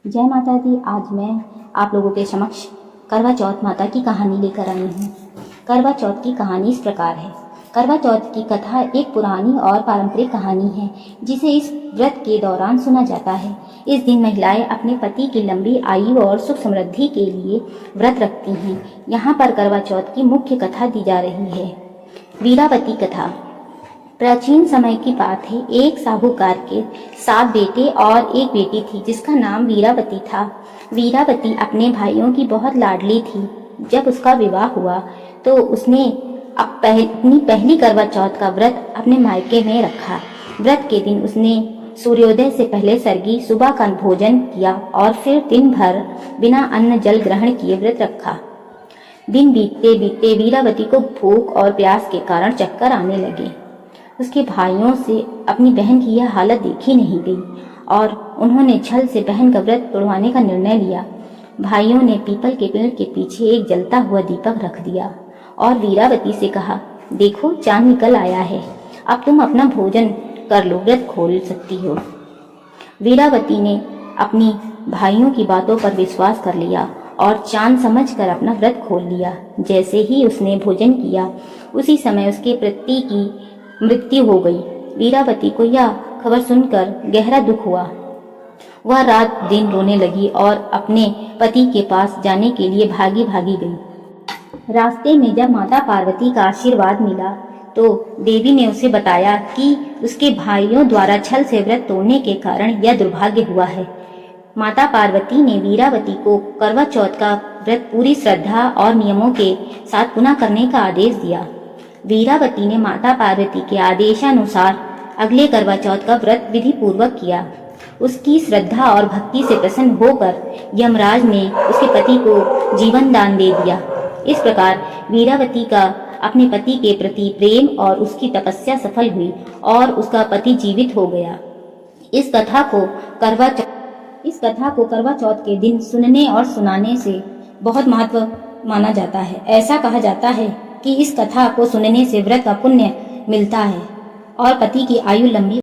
जय माता दी। आज मैं आप लोगों के समक्ष करवा चौथ माता की कहानी लेकर आई हूँ। करवा चौथ की कहानी इस प्रकार है। करवा चौथ की कथा एक पुरानी और पारंपरिक कहानी है जिसे इस व्रत के दौरान सुना जाता है। इस दिन महिलाएं अपने पति की लंबी आयु और सुख समृद्धि के लिए व्रत रखती हैं। यहाँ पर करवा चौथ की मुख्य कथा दी जा रही है। वीरावती कथा। प्राचीन समय की बात है। एक साहूकार के 7 बेटे और एक बेटी थी जिसका नाम वीरावती था। वीरावती अपने भाइयों की बहुत लाडली थी। जब उसका विवाह हुआ तो उसने अपनी पहली करवा चौथ का व्रत अपने मायके में रखा। व्रत के दिन उसने सूर्योदय से पहले सरगी सुबह का भोजन किया और फिर दिन भर बिना अन्न जल ग्रहण किए व्रत रखा। दिन बीतते बीतते वीरावती को भूख और प्यास के कारण चक्कर आने लगे। उसके भाइयों से अपनी बहन की यह हालत देखी नहीं गई और उन्होंने छल से बहन का व्रत तोड़वाने का निर्णय लिया। भाइयों ने पीपल के पेड़ के पीछे एक जलता हुआ दीपक रख दिया और वीरावती से कहा, देखो चांद निकल आया है, अब तुम अपना भोजन कर लो, व्रत खोल सकती हो। वीरावती ने अपनी भाइयों की बातों पर विश्वास कर लिया और चांद समझकर अपना व्रत खोल लिया। जैसे ही उसने भोजन किया उसी समय उसके पति की मृत्यु हो गई। वीरावती को यह खबर सुनकर गहरा दुख हुआ। वह रात दिन रोने लगी और अपने पति के पास जाने के लिए भागी भागी गई। रास्ते में जब माता पार्वती का आशीर्वाद मिला तो देवी ने उसे बताया कि उसके भाइयों द्वारा छल से व्रत तोड़ने के कारण यह दुर्भाग्य हुआ है। माता पार्वती ने वीरावती को करवा चौथ का व्रत पूरी श्रद्धा और नियमों के साथ पुनः करने का आदेश दिया। वीरावती ने माता पार्वती के आदेशानुसार अगले करवा चौथ का व्रत विधि पूर्वक किया। उसकी श्रद्धा और भक्ति से प्रसन्न होकर यमराज ने उसके पति को जीवन दान दे दिया। इस प्रकार वीरावती का अपने पति के प्रति प्रेम और उसकी तपस्या सफल हुई और उसका पति जीवित हो गया। इस कथा को करवा चौथ के दिन सुनने और सुनाने से बहुत महत्व माना जाता है। ऐसा कहा जाता है कि इस कथा को सुनने से व्रत का पुण्य मिलता है और पति की आयु लंबी